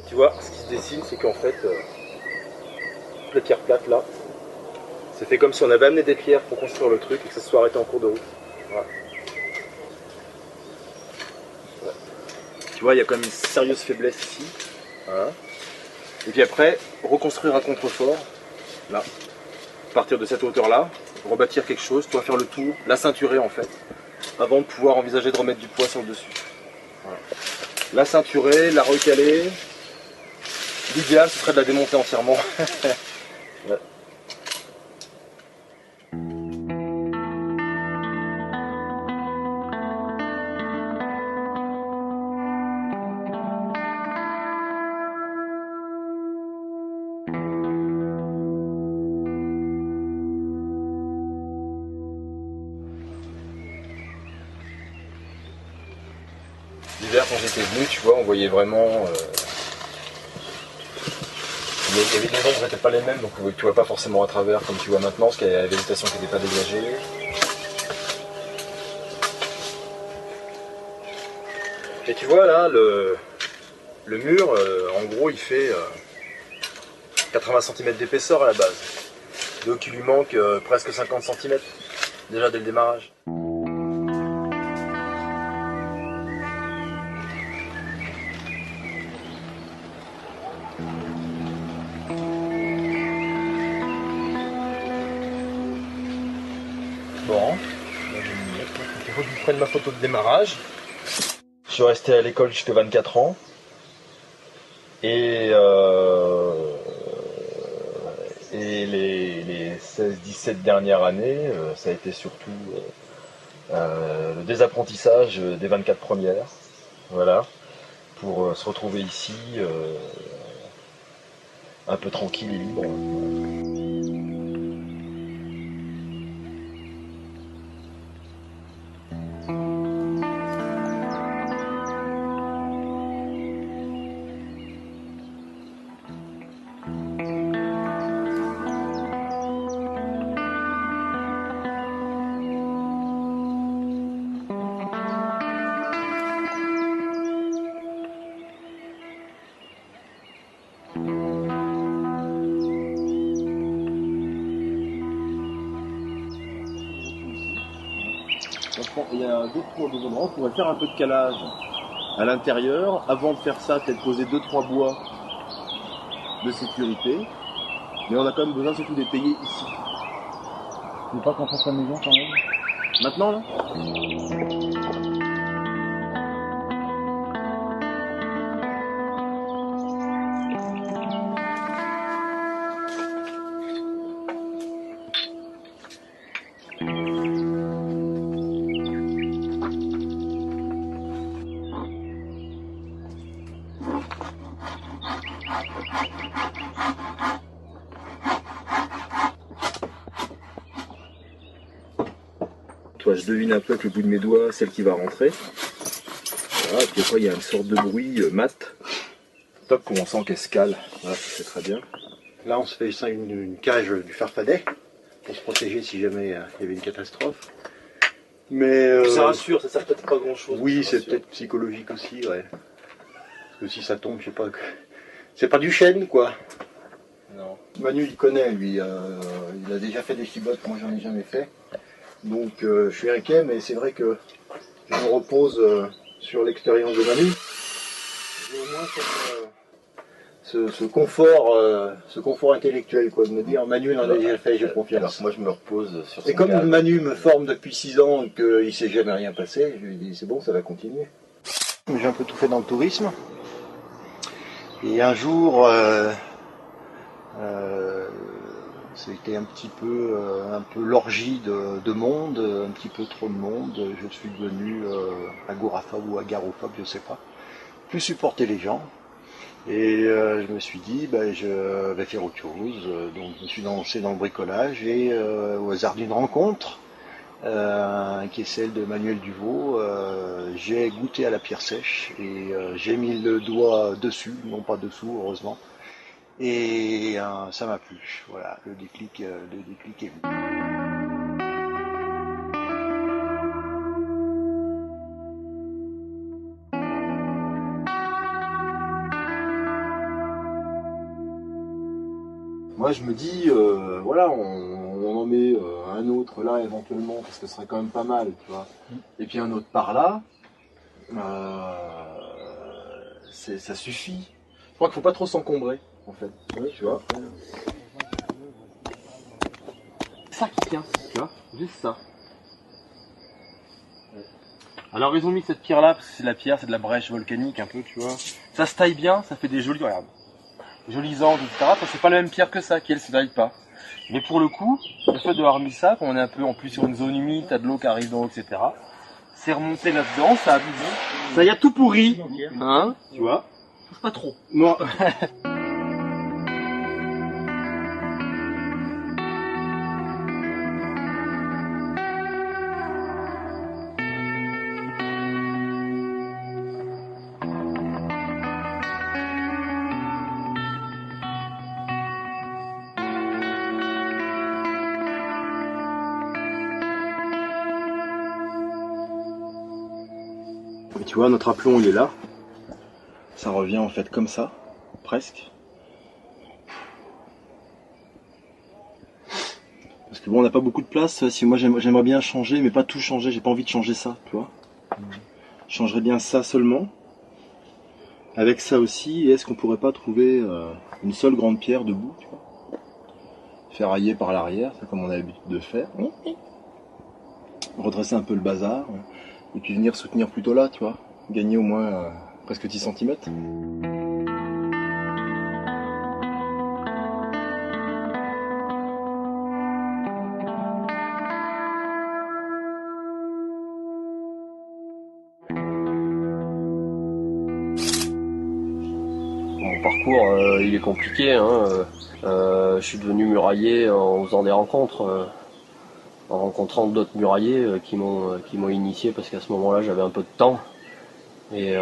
Tu vois, ce qui se dessine, c'est qu'en fait, les pierres plates là, c'est fait comme si on avait amené des pierres pour construire le truc et que ça se soit arrêté en cours de route. Voilà. Ouais. Tu vois, il y a quand même une sérieuse faiblesse ici. Voilà. Et puis après, reconstruire à contrefort, là, à partir de cette hauteur-là, rebâtir quelque chose, tu vas faire le tour, la ceinturer en fait, avant de pouvoir envisager de remettre du poids sur le dessus. Voilà. La ceinturer, la recaler. L'idéal, ce serait de la démonter entièrement. Ouais. L'hiver, quand j'étais venu, tu vois, on voyait vraiment... il y avait des ombres qui n'étaient pas les mêmes, donc tu vois pas forcément à travers comme tu vois maintenant, parce qu'il y a la végétation qui n'était pas dégagée. Et tu vois là, le mur, en gros, il fait 80 cm d'épaisseur à la base. Donc il lui manque presque 50 cm, déjà dès le démarrage. Bon, il faut que je prenne ma photo de démarrage. Je suis resté à l'école jusqu'à 24 ans. Et les 16-17 dernières années, ça a été surtout le désapprentissage des 24 premières. Voilà, pour se retrouver ici un peu tranquille et libre. Il y a d'autres endroits, on pourrait faire un peu de calage à l'intérieur. Avant de faire ça, peut-être poser 2-3 bois de sécurité. Mais on a quand même besoin surtout d'étayer ici. Tu veux pas qu'on fasse la maison quand même? Maintenant là? Toi, je devine un peu avec le bout de mes doigts celle qui va rentrer. Voilà, et puis après il y a une sorte de bruit mat. Top, comme on sent qu'elle se cale. Voilà, c'est très bien. Là, on se fait ça une cage du farfadet pour se protéger si jamais il y avait une catastrophe. Mais Ça rassure, ça sert peut-être pas grand chose. oui, c'est peut-être psychologique aussi, ouais. Parce que si ça tombe, je sais pas. C'est pas du chêne, quoi. Non. Manu, il connaît, lui. Il a déjà fait des chibottes, moi j'en ai jamais fait. Donc je suis inquiet, mais c'est vrai que je me repose sur l'expérience de Manu. J'ai au moins ce confort intellectuel, quoi, de me dire Manu en a déjà fait, j'ai confiance. Alors moi je me repose sur Et son comme calme. Manu me forme depuis 6 ans et qu'il ne s'est jamais rien passé, je lui dis c'est bon, ça va continuer. J'ai un peu tout fait dans le tourisme. Et un jour, c'était un peu l'orgie de monde, un petit peu trop de monde. Je suis devenu agoraphobe ou agarophobe, je sais pas. Plus supporter les gens. Et je me suis dit, je vais faire autre chose. Donc je me suis lancé dans le bricolage et au hasard d'une rencontre, qui est celle de Manuel Duvaux, j'ai goûté à la pierre sèche et j'ai mis le doigt dessus, non pas dessous heureusement, et ça m'a plu. Voilà, le déclic est venu. Moi je me dis, voilà, on en met un autre là éventuellement, parce que ce serait quand même pas mal, tu vois. Et puis un autre par là, ça suffit. Je crois qu'il faut pas trop s'encombrer, en fait. Oui, tu vois. Ça qui tient, tu vois, juste ça. Alors ils ont mis cette pierre là parce que c'est de la pierre, c'est de la brèche volcanique un peu, tu vois. Ça se taille bien, ça fait des jolis, regarde, jolis angles, etc. C'est pas la même pierre que ça, qui elle se taille pas. Mais pour le coup, le fait d'avoir mis ça, quand on est un peu en plus sur une zone humide, t'as de l'eau qui arrive d'en haut, etc. C'est remonté là-dedans, ça a abusé. Ça y a tout pourri, hein, tu vois. Touche pas trop. Non. Et tu vois, notre aplomb il est là. Ça revient en fait comme ça, presque. Parce que bon, on n'a pas beaucoup de place. Si moi j'aimerais bien changer, mais pas tout changer. J'ai pas envie de changer ça, tu vois. Je changerais bien ça seulement. Avec ça aussi, est-ce qu'on pourrait pas trouver une seule grande pierre debout, tu vois, ferrailler par l'arrière, c'est comme on a l'habitude de faire. Redresser un peu le bazar. Et puis venir soutenir plutôt là, tu vois. Gagner au moins presque 10 cm. Mon parcours, il est compliqué. Je suis devenu murailler en faisant des rencontres, en rencontrant d'autres muraillers qui m'ont initié parce qu'à ce moment-là j'avais un peu de temps. Et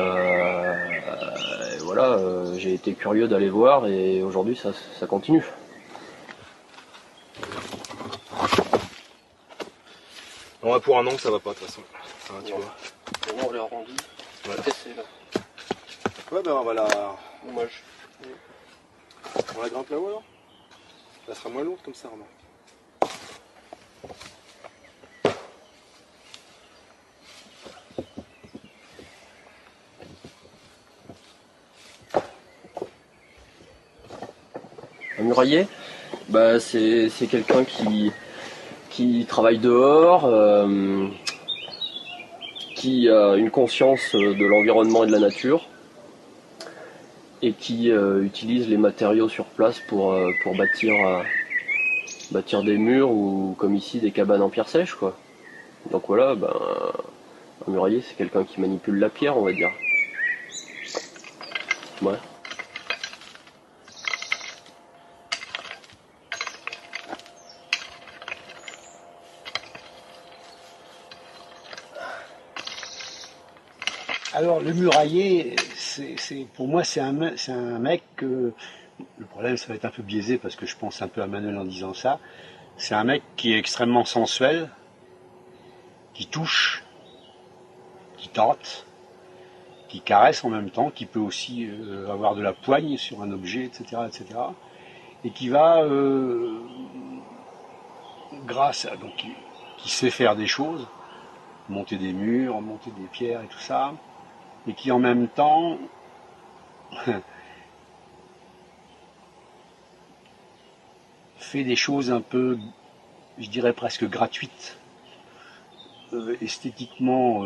voilà, j'ai été curieux d'aller voir et aujourd'hui ça continue. On va pour un an que ça va pas de toute façon. Ça va, tu vois. On l'a arrondi. Ouais. Cassé là. Ouais, on va la. Dommage. On la grimpe là-haut alors. Elle sera moins lourde comme ça, remarque. Un murailler, c'est quelqu'un qui travaille dehors, qui a une conscience de l'environnement et de la nature et qui utilise les matériaux sur place pour bâtir des murs ou comme ici des cabanes en pierre sèche quoi. Donc voilà, un murailler c'est quelqu'un qui manipule la pierre on va dire. Ouais. Alors le murailler, pour moi c'est un mec que le problème ça va être un peu biaisé parce que je pense un peu à Manuel en disant ça. C'est un mec qui est extrêmement sensuel, qui touche, qui tente, qui caresse en même temps, qui peut aussi avoir de la poigne sur un objet, etc., etc. Et qui va, grâce à donc qui sait faire des choses, monter des murs, monter des pierres et tout ça, et qui en même temps fait des choses un peu, je dirais presque gratuites, esthétiquement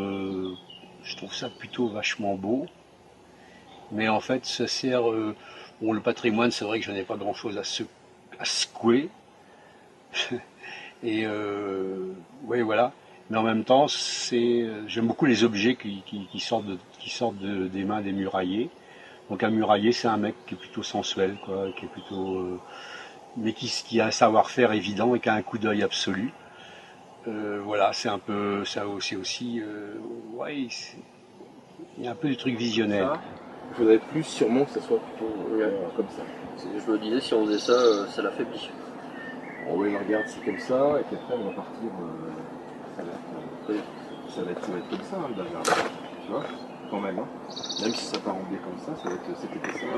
je trouve ça plutôt vachement beau. Mais en fait, ça sert... bon, le patrimoine, c'est vrai que je n'ai pas grand-chose à secouer. Et ouais, voilà. Mais en même temps, j'aime beaucoup les objets qui sortent des mains des muraillers. Donc un murailler, c'est un mec qui est plutôt sensuel, quoi, qui est plutôt, mais qui a un savoir-faire évident et qui a un coup d'œil absolu. Voilà, c'est un peu ça aussi. Ouais, il y a un peu du truc visionnaire. Il faudrait plus sûrement que ça soit plutôt comme ça. Je me disais, si on faisait ça, ça l'affaiblit. On va regarder, c'est comme ça, et puis après on va partir. Ça va être comme ça, hein, le bazar. Tu vois, quand même. Hein. Même si ça part en B comme ça va être cette épaisseur.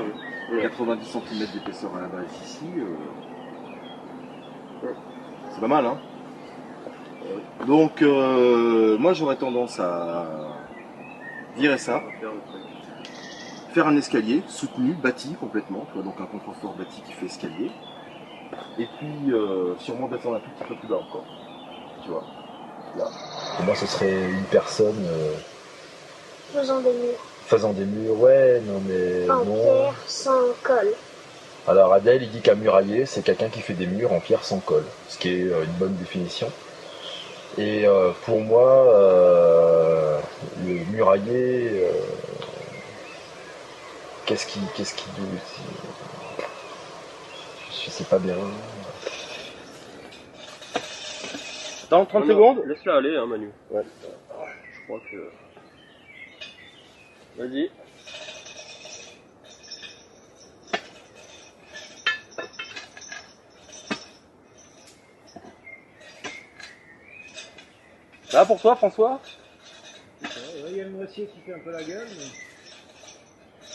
90 cm d'épaisseur à la base ici. C'est pas mal, hein. Donc, moi j'aurais tendance à virer ça. Faire un escalier soutenu, bâti complètement, tu vois, donc un contrefort bâti qui fait escalier. Et puis sûrement descendre un tout petit peu plus bas encore. Tu vois. Là. Pour moi, ce serait une personne Faisant des murs. faisant des murs, ouais, non mais En non. pierre, sans colle. Alors Adèle, il dit qu'un murailler, c'est quelqu'un qui fait des murs en pierre sans colle, ce qui est une bonne définition. Et pour moi, le murailler, qu'est-ce qui je sais pas bien. Dans 30 Non, secondes. Laisse-la aller, hein, Manu. Ouais. Je crois que... Vas-y. Là pour toi, François. Il y a le moitié qui fait un peu la gueule. Mais...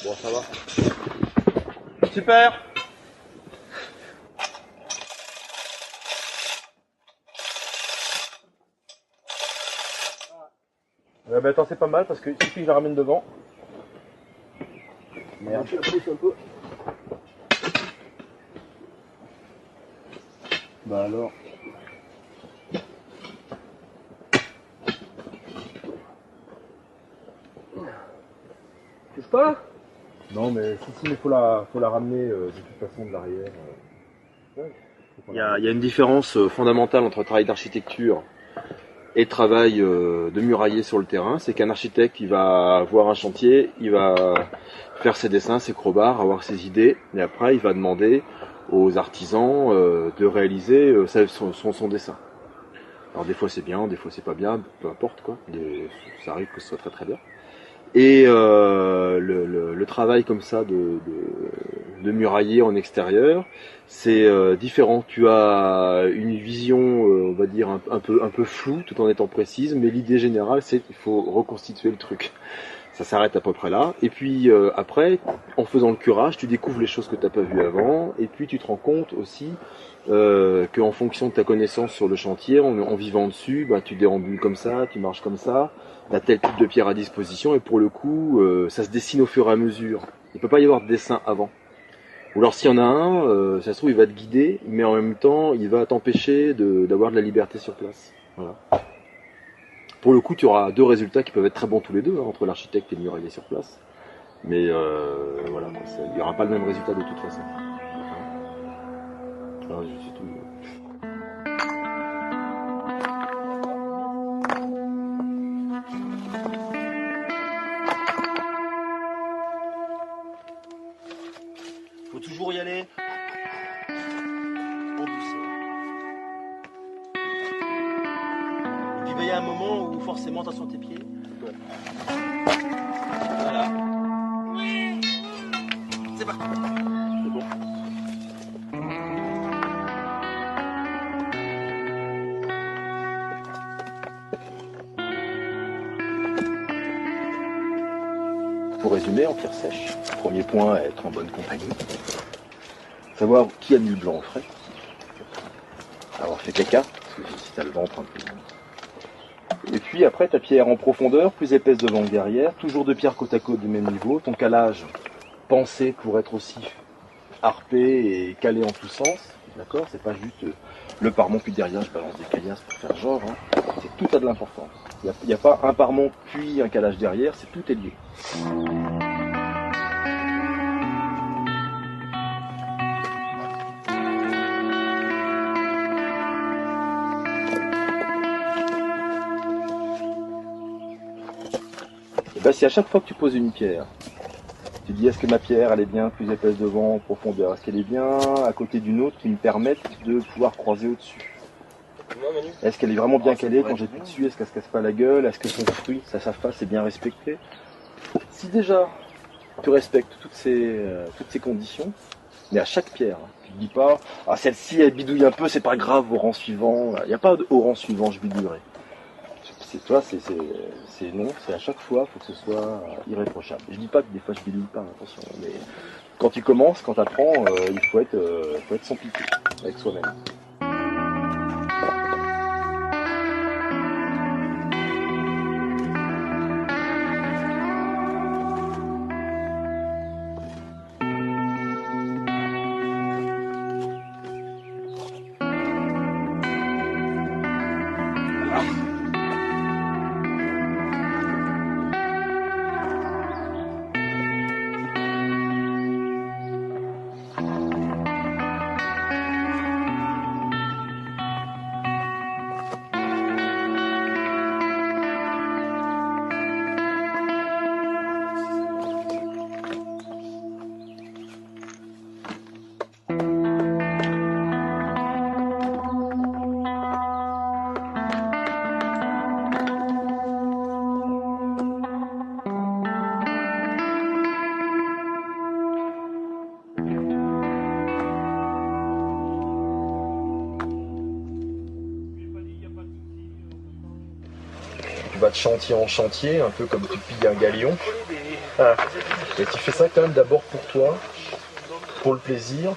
Bon, ça va. Super. Bah attends, c'est pas mal parce qu'il suffit que je la ramène devant. Merde. Je la pousse un peu. Bah alors. Touche pas. Non mais si mais faut la ramener de toute façon de l'arrière. Il y a une différence fondamentale entre travail d'architecture et travail de murailler sur le terrain. C'est qu'un architecte, il va voir un chantier, il va faire ses dessins, ses crobards, avoir ses idées, et après il va demander aux artisans de réaliser son dessin. Alors des fois c'est bien, des fois c'est pas bien, peu importe quoi. Ça arrive que ce soit très très bien. Et le travail comme ça de murailler en extérieur, c'est différent. Tu as une vision, on va dire, un peu floue, tout en étant précise, mais l'idée générale, c'est qu'il faut reconstituer le truc. Ça s'arrête à peu près là. Et puis après, en faisant le curage, tu découvres les choses que tu n'as pas vues avant, et puis tu te rends compte aussi qu'en fonction de ta connaissance sur le chantier, en vivant dessus, bah, tu déambules comme ça, tu marches comme ça, tu as tel type de pierre à disposition, et pour le coup, ça se dessine au fur et à mesure. Il ne peut pas y avoir de dessin avant. Ou alors s'il y en a un, ça se trouve il va te guider, mais en même temps il va t'empêcher d'avoir de la liberté sur place. Voilà. Pour le coup tu auras deux résultats qui peuvent être très bons tous les deux, hein, entre l'architecte et le murailler sur place. Mais voilà, il n'y aura pas le même résultat de toute façon. Alors, c'est tout. Faut toujours y aller en douceur. Et puis il va y avoir un moment où forcément attention à tes pieds. Voilà. C'est parti. C'est bon. Pour résumer, en pierre sèche, premier point, être en bonne compagnie. Savoir qui a mis le blanc au frais. Avoir fait caca, parce que si t'as le ventre un peu. Et puis après, ta pierre en profondeur, plus épaisse devant que derrière, toujours deux pierres côte à côte du même niveau. Ton calage pensé pour être aussi harpé et calé en tous sens. D'accord ? C'est pas juste le parement, puis derrière je balance des caillasses pour faire genre. Hein. C'est tout a de l'importance. Il n'y a pas un parement puis un calage derrière, c'est tout est lié. Et ben, si à chaque fois que tu poses une pierre, tu dis est-ce que ma pierre elle est bien plus épaisse devant, en profondeur, est-ce qu'elle est bien à côté d'une autre qui me permette de pouvoir croiser au-dessus? Est-ce qu'elle est vraiment bien calée quand j'appuie dessus? Est-ce qu'elle se casse pas la gueule? Est-ce que son fruit, sa face est bien respectée? Si déjà tu respectes toutes ces conditions, mais à chaque pierre, tu ne dis pas ah celle-ci elle bidouille un peu, c'est pas grave au rang suivant. Il n'y a pas de au rang suivant je bidouillerai. Toi, c'est non, c'est à chaque fois, il faut que ce soit irréprochable. Je dis pas que des fois je bidouille pas, attention, mais quand tu commences, quand tu apprends, il faut être sans pitié avec soi-même. Tu vas de chantier en chantier, un peu comme tu pilles un galion. Et tu fais ça quand même d'abord pour toi, pour le plaisir,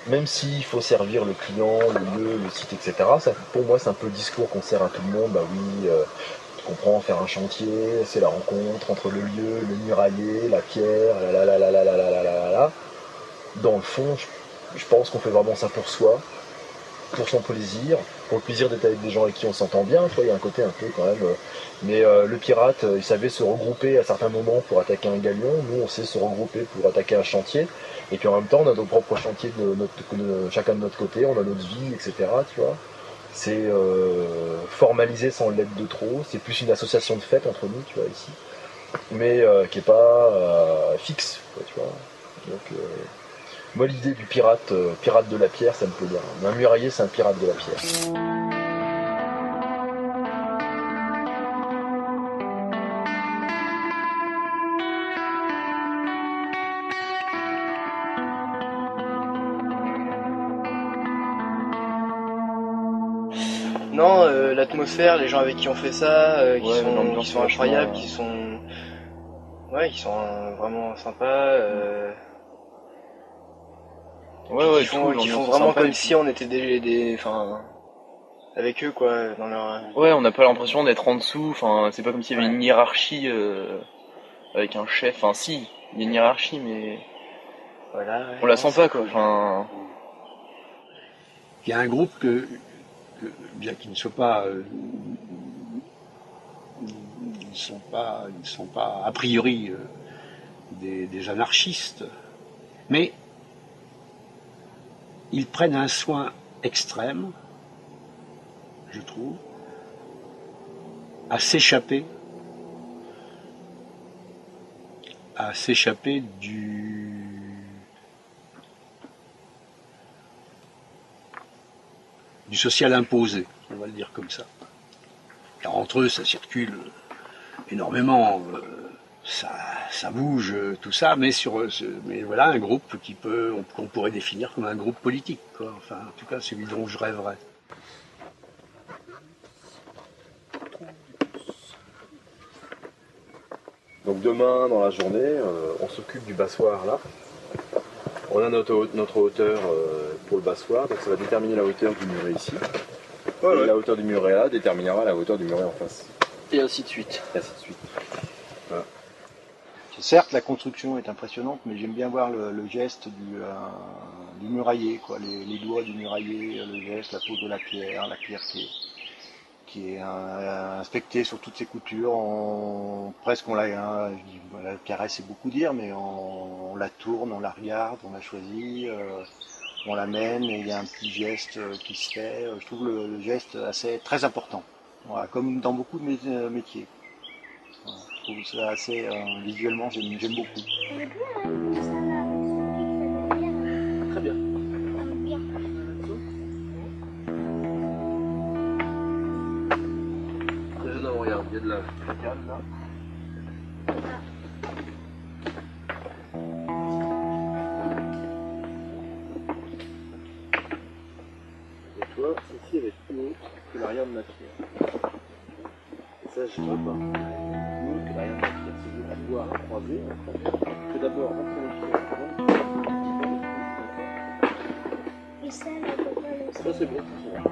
même s'il faut servir le client, le lieu, le site, etc. Ça, pour moi, c'est un peu le discours qu'on sert à tout le monde. Bah oui, tu comprends, faire un chantier, c'est la rencontre entre le lieu, le murailler, la pierre, la. Dans le fond, je pense qu'on fait vraiment ça pour soi, pour son plaisir, pour le plaisir d'être avec des gens avec qui on s'entend bien. Tu vois, il y a un côté un peu quand même. Mais le pirate, il savait se regrouper à certains moments pour attaquer un galion. Nous, on sait se regrouper pour attaquer un chantier. Et puis en même temps, on a nos propres chantiers chacun de notre côté. On a notre vie, etc. Tu vois. C'est formalisé sans l'être de trop. C'est plus une association de fête entre nous, tu vois, ici. Mais qui est pas fixe, quoi, tu vois. Donc, moi, l'idée du pirate, pirate de la pierre, ça me plaît bien. Un murailler, c'est un pirate de la pierre. Non, l'atmosphère, les gens avec qui on fait ça, qui sont incroyables, vachement, qui sont vraiment sympas. Qui font vraiment comme si on était avec eux quoi, dans leur. Ouais, on n'a pas l'impression d'être en dessous. Enfin, c'est pas comme s'il y avait une hiérarchie avec un chef. Enfin, si, il y a une hiérarchie, mais Voilà. Ouais, on la sent pas quoi. Enfin, Il y a un groupe bien qu'ils ne soient pas, ils sont pas a priori des anarchistes, mais ils prennent un soin extrême, je trouve, à s'échapper du social imposé, on va le dire comme ça. Car entre eux, ça circule énormément, ça bouge, tout ça, mais voilà un groupe qu'on pourrait définir comme un groupe politique, quoi. Enfin, en tout cas, celui dont je rêverais. Donc demain, dans la journée, on s'occupe du bassoir là. On a notre hauteur pour le bassoir, donc ça va déterminer la hauteur du muret ici. Et la hauteur du muret là déterminera la hauteur du muret en face. Et ainsi de suite. Et ainsi de suite. Voilà. Certes, la construction est impressionnante, mais j'aime bien voir le geste du murailler, quoi. Les doigts du murailler, le geste, la pose de la pierre qui est inspecté sur toutes ses coutures. Presque on la caresse, c'est beaucoup dire, mais on la tourne, on la regarde, on la choisit, on l'amène et il y a un petit geste qui se fait. Je trouve le geste très important. Voilà, comme dans beaucoup de métiers. Voilà, je trouve ça assez visuellement, j'aime beaucoup. Très bien. Non, regarde, il y a de la cacane là. Et toi, ceci elle est plus haute que l'arrière de ma pierre. Et ça, je ne veux pas. Plus haute que l'arrière de ma pierre. C'est mieux pouvoir croiser que d'abord rentrer les pierres avant. Et ça, la copain aussi. Ça, c'est bon, ça, c'est bon.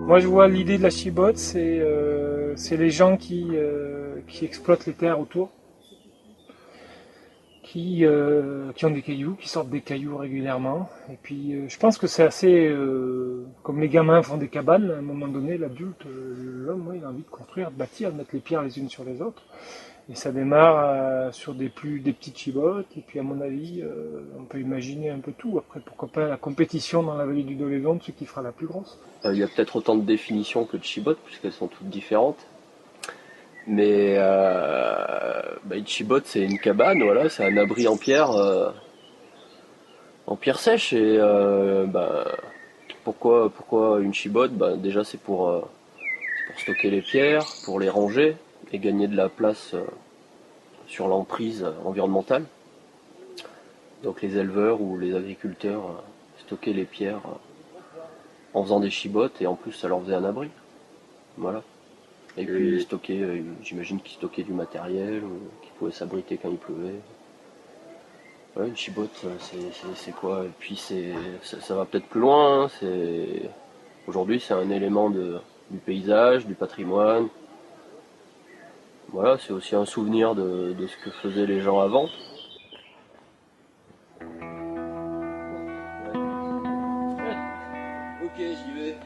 Moi, je vois l'idée de la chibotte, c'est les gens qui exploitent les terres autour, qui ont des cailloux, qui sortent des cailloux régulièrement. Et puis, je pense que c'est assez comme les gamins font des cabanes. À un moment donné, l'adulte, l'homme, il a envie de construire, de bâtir, de mettre les pierres les unes sur les autres. Et ça démarre sur des petites chibottes. Et puis, à mon avis, on peut imaginer un peu tout. Après, pourquoi pas la compétition dans la vallée du Dolézon de celui qui fera la plus grosse. Il y a peut-être autant de définitions que de chibottes, puisqu'elles sont toutes différentes. Mais une chibotte, c'est une cabane, voilà, c'est un abri en pierre sèche. Et pourquoi une chibotte? Déjà, c'est pour stocker les pierres, pour les ranger et gagner de la place sur l'emprise environnementale. Donc les éleveurs ou les agriculteurs stockaient les pierres en faisant des chibottes, et en plus ça leur faisait un abri. Voilà. Et puis j'imagine qu'ils stockaient du matériel, ou qu'ils pouvaient s'abriter quand il pleuvait. Ouais, une chibotte, c'est quoi? Et puis ça va peut-être plus loin, hein. Aujourd'hui c'est un élément du paysage, du patrimoine. Voilà, c'est aussi un souvenir de ce que faisaient les gens avant. Ok, j'y vais.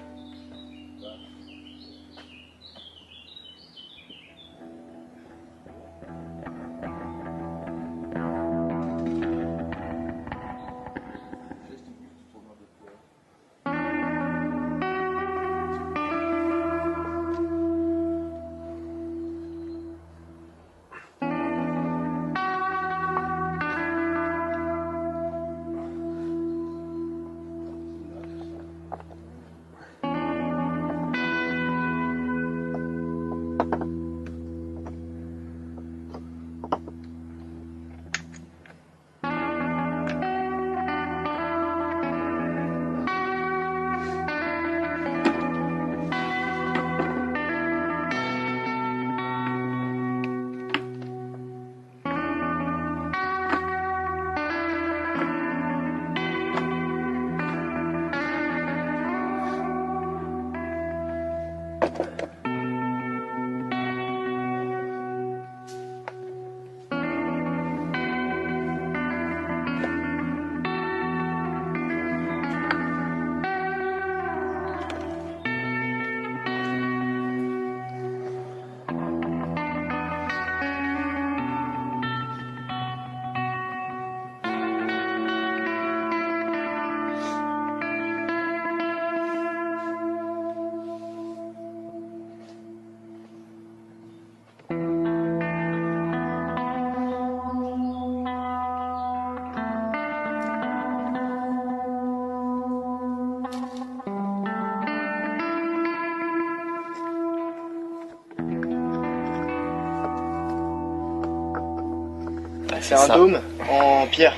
C'est un dôme en pierre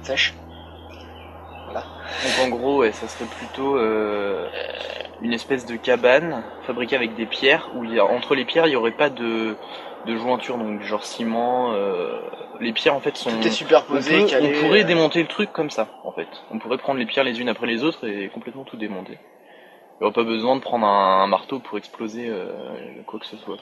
sèche. Voilà. Donc en gros, ça serait plutôt une espèce de cabane fabriquée avec des pierres où entre les pierres il n'y aurait pas de jointure, donc genre ciment. Les pierres en fait sont. Tout est superposé, calé. On pourrait démonter le truc comme ça en fait. On pourrait prendre les pierres les unes après les autres et complètement tout démonter. Il n'y aurait pas besoin de prendre un marteau pour exploser quoi que ce soit.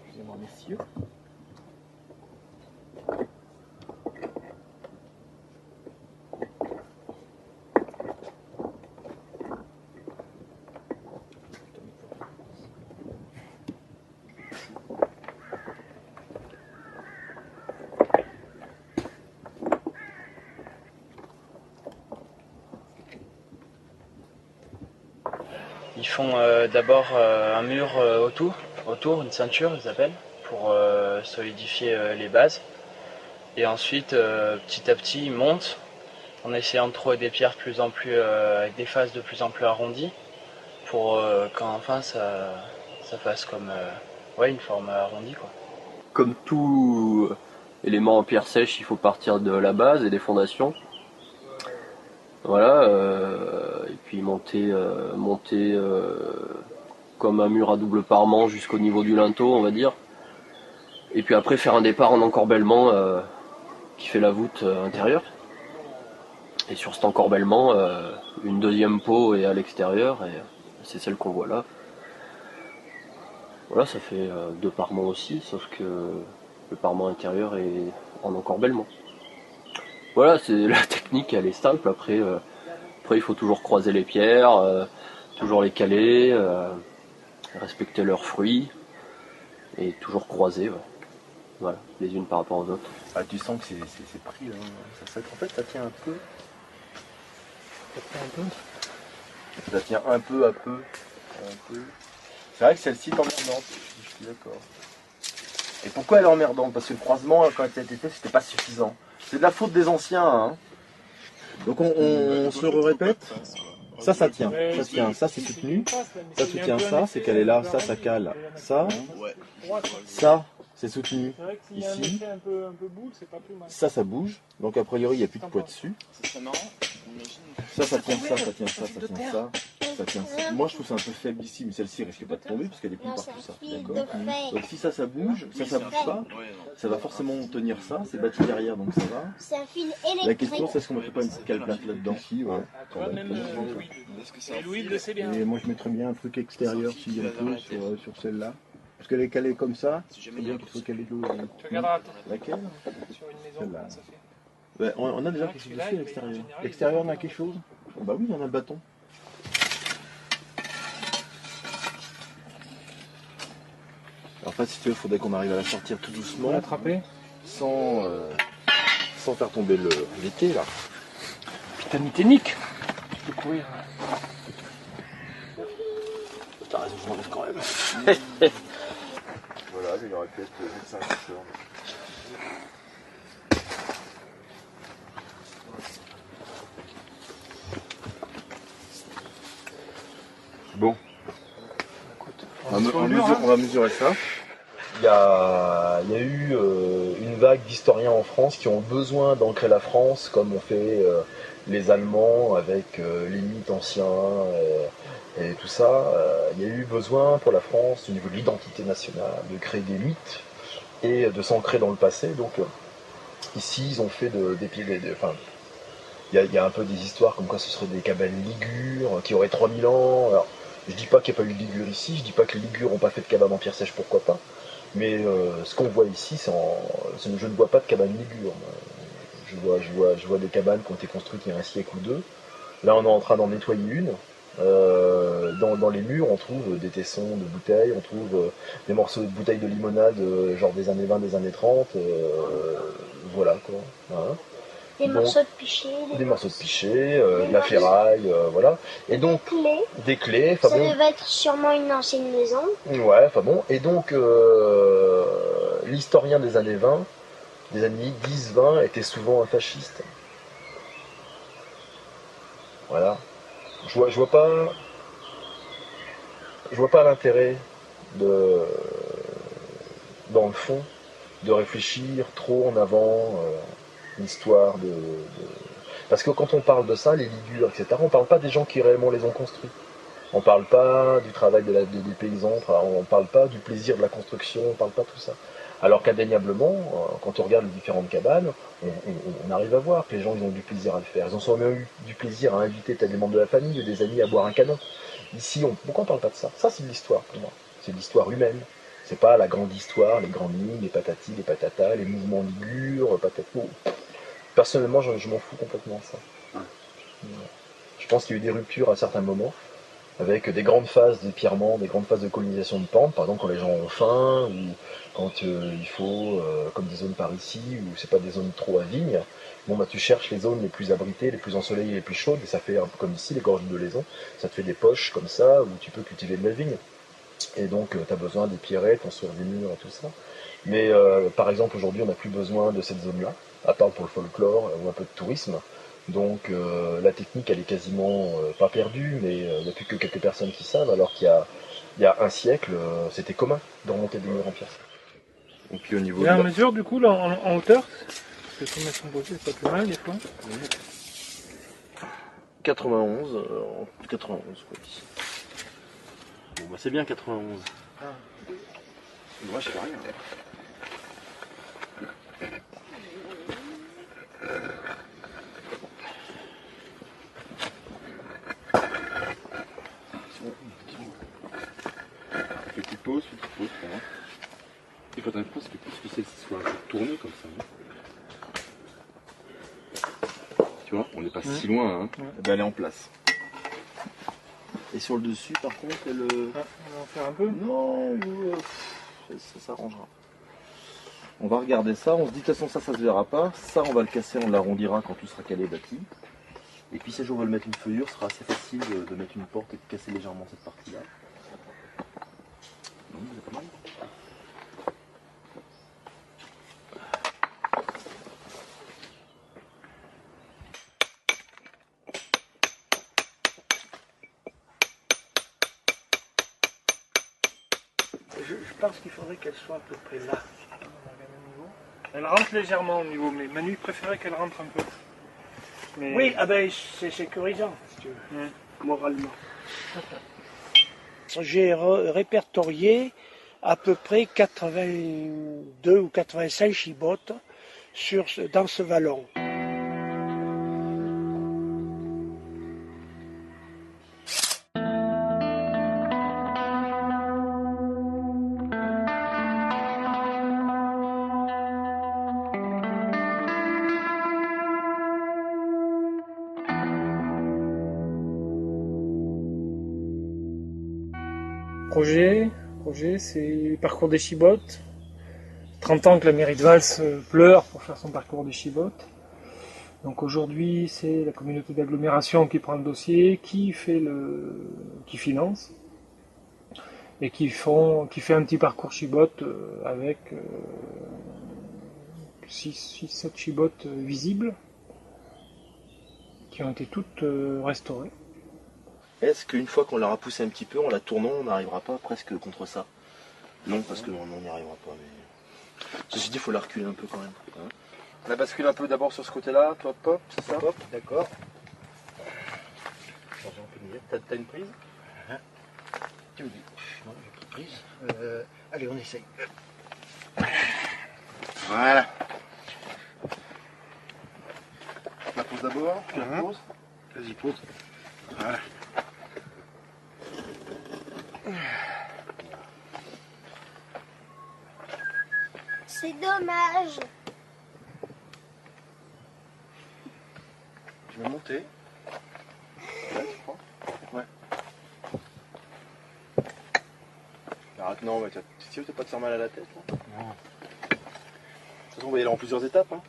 Excusez-moi, messieurs. Ils font d'abord un mur autour, une ceinture ils appellent, pour solidifier les bases. Et ensuite, petit à petit, ils montent en essayant de trouver des pierres plus en plus avec des faces de plus en plus arrondies, pour quand enfin ça fasse comme une forme arrondie quoi. Comme tout élément en pierre sèche, il faut partir de la base et des fondations. Voilà, et puis monter comme un mur à double parement jusqu'au niveau du linteau, on va dire. Et puis après faire un départ en encorbellement qui fait la voûte intérieure. Et sur cet encorbellement, une deuxième peau est à l'extérieur et c'est celle qu'on voit là. Voilà, ça fait deux parements aussi, sauf que le parement intérieur est en encorbellement. Voilà, c'est la technique, elle est simple. Après, il faut toujours croiser les pierres, toujours les caler, respecter leurs fruits et toujours croiser, ouais. Voilà, les unes par rapport aux autres. Ah, tu sens que c'est pris là. En fait, ça tient un peu. Ça tient un peu à peu. C'est vrai que celle-ci est emmerdante, je suis d'accord. Et pourquoi elle est emmerdante? Parce que le croisement, quand elle a été fait, c'était pas suffisant. C'est de la faute des anciens, hein. Donc on se répète. Ça tient, ça c'est soutenu, ça soutient ça, c'est qu'elle est là, ça cale, ça, c'est soutenu ici, ça bouge, donc a priori il n'y a plus de poids dessus. Ça tient ça, ça tient ça, ça tient ça. Ça tient ça. Moi je trouve ça un peu faible ici, mais celle-ci risque pas de tomber parce qu'elle est plus partout ça. D'accord. Donc si ça bouge, ça bouge pas, ça va forcément tenir ça, c'est bâti derrière donc ça va. C'est un fil électrique. La question c'est est-ce qu'on ne fait pas une petite cale plate là-dedans? Si, ouais. Et moi je mettrais bien un truc extérieur s'il y a un peu sur celle-là. Parce qu'elle est calée comme ça, c'est bien qu'il faut caler l'eau. Laquelle? Celle-là. Ouais, on a déjà quelque chose dessus à l'extérieur. L'extérieur on a quelque chose? Bah oui, on a le bâton. En fait, si tu veux, il faudrait qu'on arrive à la sortir tout doucement. L'attraper sans faire tomber l'été là. Putain, Nick, tu peux courir. T'as raison, je m'enlève quand même. Voilà, il aurait pu être 5 heures. Bon. On va mesurer ça. Il y a eu une vague d'historiens en France qui ont besoin d'ancrer la France comme ont fait les Allemands avec les mythes anciens et tout ça. Il y a eu besoin pour la France, au niveau de l'identité nationale, de créer des mythes et de s'ancrer dans le passé. Donc ici, ils ont fait il y a un peu des histoires comme quoi ce seraient des cabanes ligures qui auraient 3000 ans. Alors, je dis pas qu'il n'y a pas eu de ligure ici, je dis pas que les ligures n'ont pas fait de cabane en pierre sèche, pourquoi pas. Mais ce qu'on voit ici, je ne vois pas de cabane ligure. Je vois des cabanes qui ont été construites il y a un siècle ou deux. Là, on est en train d'en nettoyer une. Dans les murs, on trouve des tessons de bouteilles, on trouve des morceaux de bouteilles de limonade, genre des années 20, des années 30. Voilà quoi. Hein. Des Donc, morceaux de pichet. des morceaux de pichet, de la ferraille, voilà. Et donc, clés. des clés, Ça enfin bon. devait être sûrement une ancienne maison. Ouais, enfin bon. Et donc, l'historien des années 20, des années 10-20, était souvent un fasciste. Voilà. Je vois pas l'intérêt de, dans le fond, de réfléchir trop en avant l'histoire Parce que quand on parle de ça, les Ligures, etc., on parle pas des gens qui réellement les ont construits. On parle pas du travail des paysans, on parle pas du plaisir de la construction, on parle pas de tout ça. Alors qu'indéniablement, quand on regarde les différentes cabanes, on arrive à voir que les gens ils ont du plaisir à le faire. Ils ont sûrement eu du plaisir à inviter peut-être des membres de la famille ou des amis à boire un canon. Ici, pourquoi on parle pas de ça? Ça, c'est de l'histoire pour moi. C'est de l'histoire humaine. C'est pas la grande histoire, les grandes lignes, les patatis, les patatas, les mouvements ligures, patato. Personnellement, je m'en fous complètement de ça. Je pense qu'il y a eu des ruptures à certains moments, avec des grandes phases d'étirement, des grandes phases de colonisation de pentes, par exemple quand les gens ont faim, ou quand il faut, comme des zones par ici, où c'est pas des zones trop à vignes, bon bah tu cherches les zones les plus abritées, les plus ensoleillées, les plus chaudes, et ça fait un peu comme ici, les gorges de Belaison, ça te fait des poches comme ça, où tu peux cultiver de la vigne. Et donc tu as besoin des pierrettes, construire des murs et tout ça. Mais par exemple aujourd'hui on n'a plus besoin de cette zone-là, à part pour le folklore ou un peu de tourisme. Donc la technique elle est quasiment pas perdue, mais il n'y a plus que quelques personnes qui savent, alors qu'il y a un siècle c'était commun de remonter des murs en pierre. Et puis au niveau Et en mesure du coup là, en hauteur, parce que comme elles sont posées, c'est pas plus mal des fois. 91, 91 quoi ici. Bon bah c'est bien 91. Ah. Moi je fais rien. Petite pause, pas grave. Il faudrait presque plus que celle-ci soit un peu tournée comme ça. Hein. Tu vois, on n'est pas si loin, hein. Ben, elle est en place. Et sur le dessus, par contre, elle... On va en faire un peu. Non, ça s'arrangera. On va regarder ça, on se dit de toute façon ça se verra pas. Ça, on va le casser, on l'arrondira quand tout sera calé et bâti. Et puis si on veut le mettre une feuillure, ce sera assez facile de mettre une porte et de casser légèrement cette partie-là. Non, c'est pas mal. Je pense qu'il faudrait qu'elle soit à peu près là. Elle rentre légèrement au niveau, mais Manu préférait qu'elle rentre un peu. Mais... Oui, ah ben c'est sécurisant, si tu veux, moralement. J'ai répertorié à peu près 82 ou 85 chibottes dans ce vallon. Projet, c'est le parcours des Chibottes. 30 ans que la mairie de Vals pleure pour faire son parcours des Chibottes. Donc aujourd'hui, c'est la communauté d'agglomération qui prend le dossier, qui finance et qui fait un petit parcours Chibotte avec 6-7 Chibottes visibles qui ont été toutes restaurées. Est-ce qu'une fois qu'on l'aura poussé un petit peu, en la tournant, on n'arrivera pas presque contre ça? Non, parce que on n'y arrivera pas. Mais... Ceci dit, il faut la reculer un peu quand même. Hein, on la bascule un peu d'abord sur ce côté-là, toi, pop, c'est ça? Pop, d'accord. T'as une prise? Tu me dis. Non, j'ai pas de prise. Allez, on essaye. Voilà. La pose d'abord, puis la pose. Vas-y, pose. Voilà. C'est dommage. Je vais monter. Là, tu crois? Ouais. Arrête, non, mais tu sais, t'as pas de faire mal à la tête là? Non. De toute façon, on va y aller en plusieurs étapes. Hein.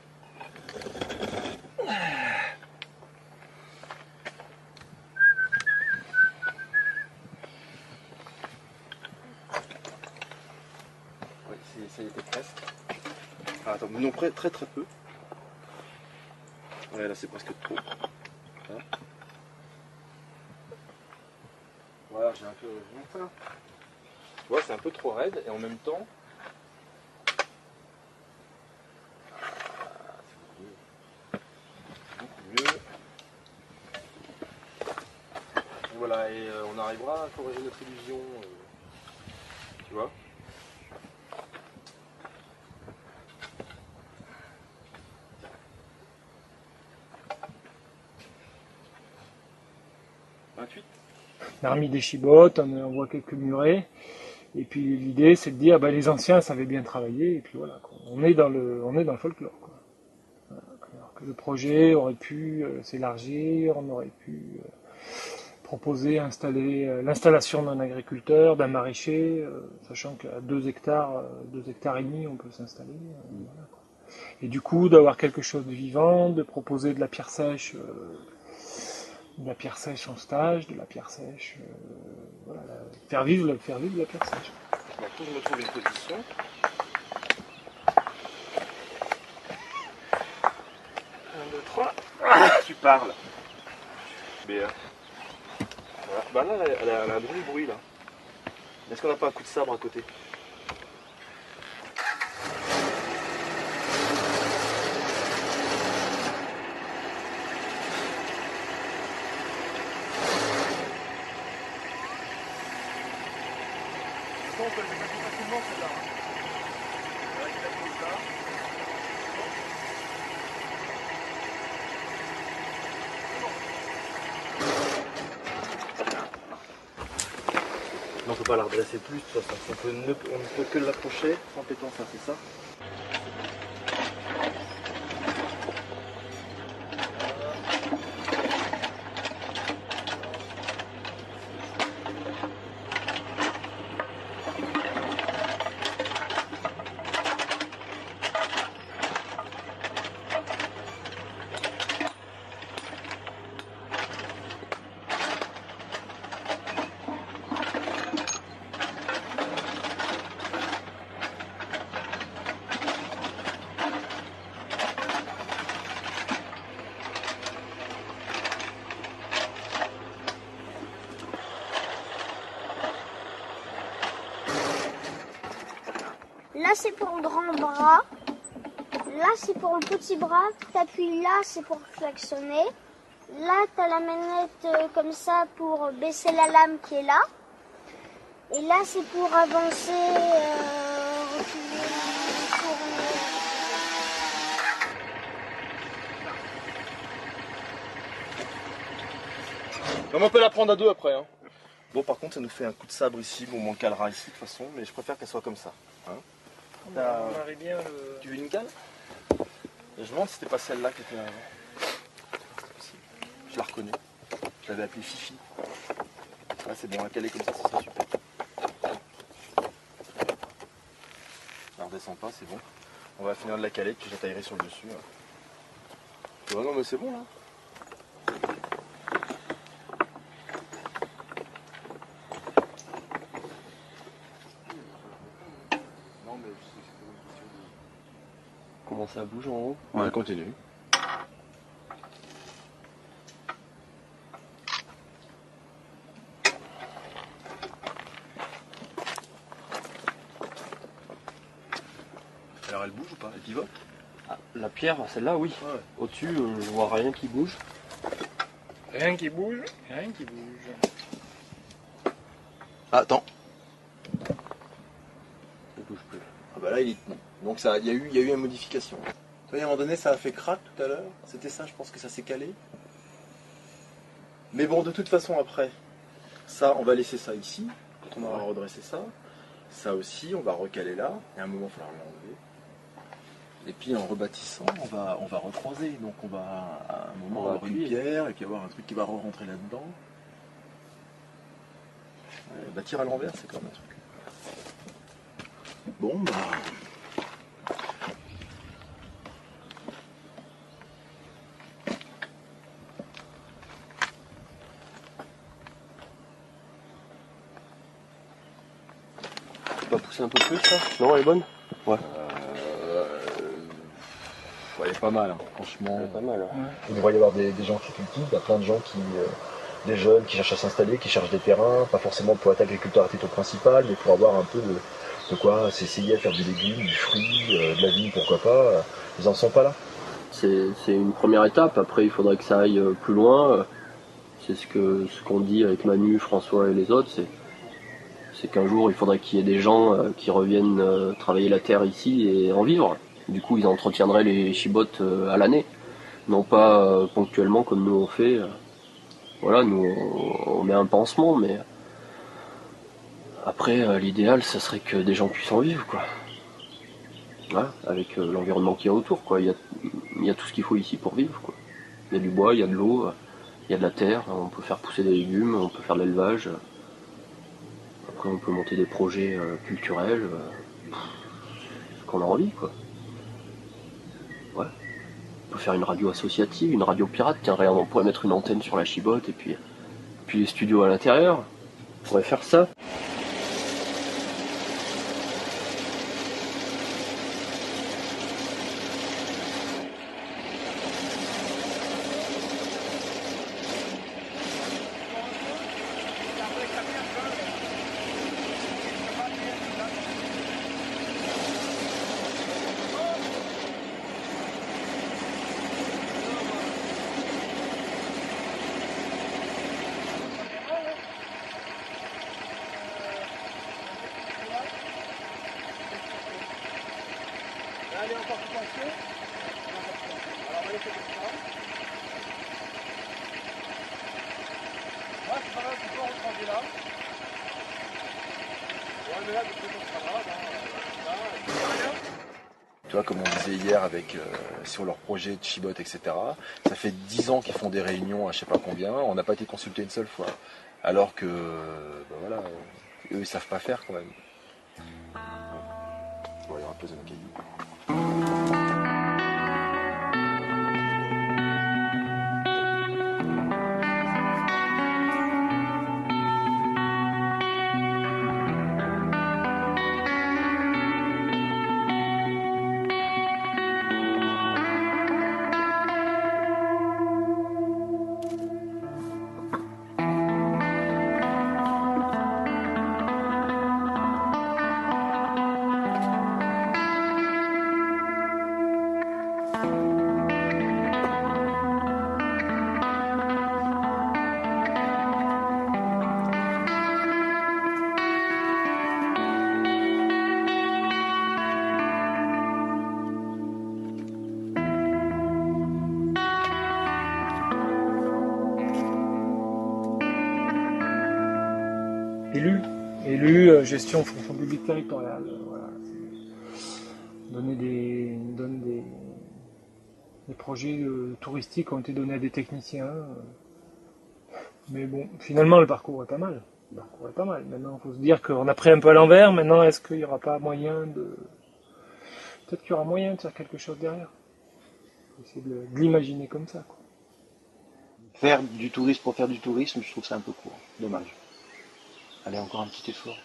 revenons très peu. Ouais, là c'est presque trop. Hein. Voilà, j'ai un peu... Enfin, tu vois, c'est un peu trop raide et en même temps... Beaucoup mieux. Voilà, et on arrivera à corriger notre illusion. Tu vois. On a remis des chibottes, on voit quelques murets. Et puis l'idée c'est de dire bah, les anciens savaient bien travailler et puis voilà quoi. On est dans le folklore quoi. Voilà. Alors que le projet aurait pu s'élargir, on aurait pu proposer l'installation d'un agriculteur, d'un maraîcher, sachant qu'à 2 hectares et demi on peut s'installer. Voilà, quoi. Et du coup d'avoir quelque chose de vivant, de proposer de la pierre sèche en stage, de la pierre sèche, voilà, faire vivre la pierre sèche. Bon, faut que je me trouve une position. Un, deux, trois. Tu parles. Mais voilà. Bah là, elle a un drôle de bruit là. Est-ce qu'on n'a pas un coup de sabre à côté? On peut le mettre plus facilement celle-là. Là, il a pris ça. Non, on peut pas la redresser plus de toute façon. On ne peut que l'accrocher en pétant ça, c'est ça? Là, c'est pour le grand bras. Là, c'est pour le petit bras. T'appuies là, c'est pour klaxonner. Là, t'as la manette comme ça pour baisser la lame qui est là. Et là, c'est pour avancer, reculer, tourner. Non, on peut la prendre à deux après. Hein. Bon, par contre, ça nous fait un coup de sabre ici. Bon, on calera ici de toute façon, mais je préfère qu'elle soit comme ça. Hein. On aurait bien le... Tu veux une cale? Je me demande si c'était pas celle-là qui était avant. Je la reconnais. Je l'avais appelée Fifi. Là, c'est bon, à caler comme ça serait super. Ça redescend pas, c'est bon. On va finir de la caler, puis j'attaillerai sur le dessus. Là. Ouais, non, mais c'est bon là. Comment ça bouge en haut? Ouais, continue. Alors elle bouge ou pas? Elle pivote? Ah, la pierre, celle-là, oui. Ouais. Au-dessus, je vois rien qui bouge. Rien qui bouge, rien qui bouge. Ah, attends. Il bouge plus. Ah bah là il est tenu. Donc ça, il y a eu une modification. Tu vois, à un moment donné ça a fait crack tout à l'heure. C'était ça, je pense que ça s'est calé. Mais bon, de toute façon après, ça on va laisser ça ici. Quand on aura redressé ça. Ça aussi, on va recaler là. Et à un moment il va falloir l'enlever. Et puis en rebâtissant, on va recroiser. Donc on va à un moment avoir une pierre et puis avoir un truc qui va rentrer là-dedans. Bâtir à l'envers, c'est quand même un truc. Bon bah. Tu peux pousser un peu plus, ça? Non, elle est bonne? Ouais. Ouais, il est pas mal, hein. Franchement. Pas mal. Il devrait y avoir des gens qui cultivent, il y a plein de gens des jeunes qui cherchent à s'installer, qui cherchent des terrains, pas forcément pour être agriculteur à titre principal, mais pour avoir un peu de quoi s'essayer à faire du légume, du fruit, de la vigne, pourquoi pas. Ils en sont pas là. C'est une première étape, après il faudrait que ça aille plus loin. C'est ce qu'on dit avec Manu, François et les autres, c'est qu'un jour il faudrait qu'il y ait des gens qui reviennent travailler la terre ici et en vivre. Du coup ils entretiendraient les chibottes à l'année, non pas ponctuellement comme nous on fait. Voilà, nous on met un pansement, mais après l'idéal ça serait que des gens puissent en vivre, quoi. Voilà, avec l'environnement qu'il y a autour, quoi. Il y a tout ce qu'il faut ici pour vivre, quoi. Il y a du bois, il y a de l'eau, il y a de la terre, on peut faire pousser des légumes, on peut faire de l'élevage. Après on peut monter des projets culturels, ce qu'on a envie, quoi. Ouais. On peut faire une radio associative, une radio pirate, tiens regarde, on pourrait mettre une antenne sur la chibotte et puis les studios à l'intérieur. On pourrait faire ça. Allez, encore plus penché. Alors, on va laisser comme ça. Ouais, c'est pas mal, tu peux reprendre là. Ouais, mais là, de toute façon, c'est pas grave. Tu vois, comme on disait hier sur leur projet de chibotte, etc. Ça fait 10 ans qu'ils font des réunions à je sais pas combien. On n'a pas été consulté une seule fois. Alors que, voilà, eux ils savent pas faire quand même. Bon, il y aura poser nos cailloux. Élu, gestion fonction publique territoriale, voilà. Donner des projets touristiques ont été donnés à des techniciens. Mais bon, finalement le parcours est pas mal. Maintenant, il faut se dire qu'on a pris un peu à l'envers. Maintenant, est-ce qu'il n'y aura pas moyen de... Peut-être qu'il y aura moyen de faire quelque chose derrière. Il faut essayer de l'imaginer comme ça, quoi. Faire du tourisme pour faire du tourisme, je trouve ça un peu court. Dommage. Allez, encore un petit effort.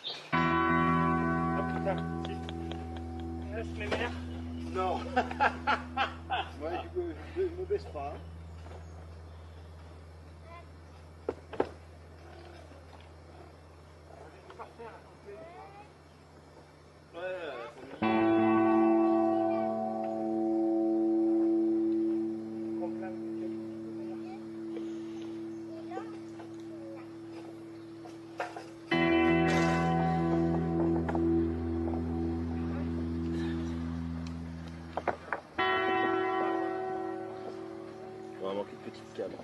Non. Ouais, je me baisse pas. On va manquer de petites cadres.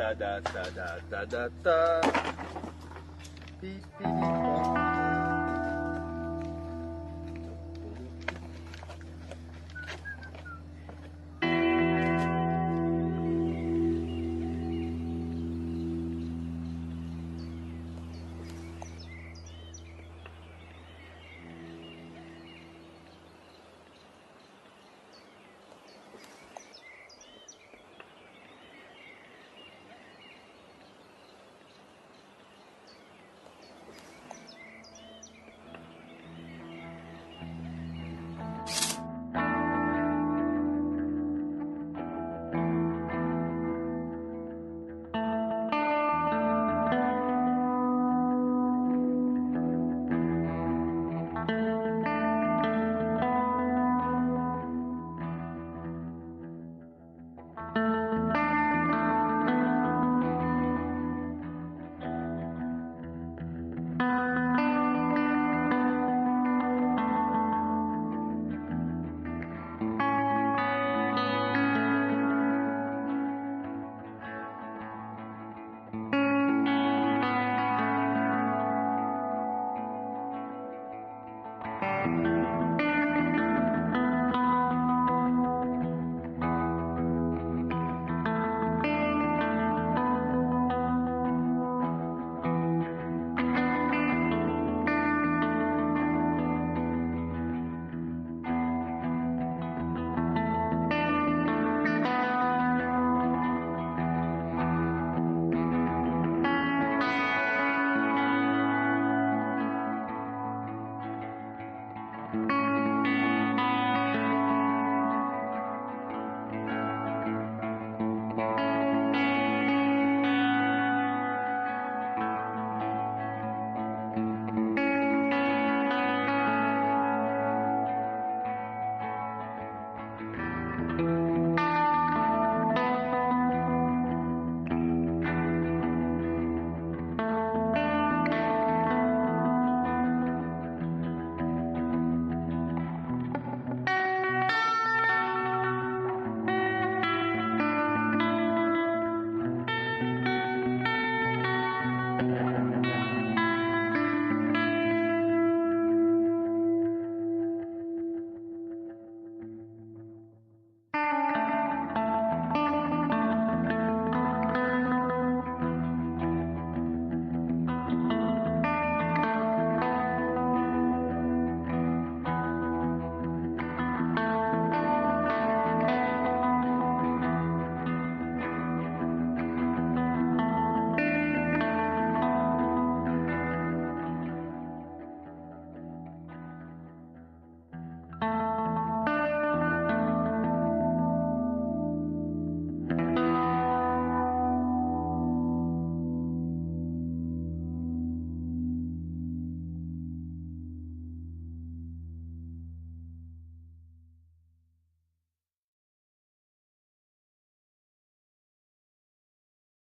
ta da ta da ta da ta. Pi, pi, pi,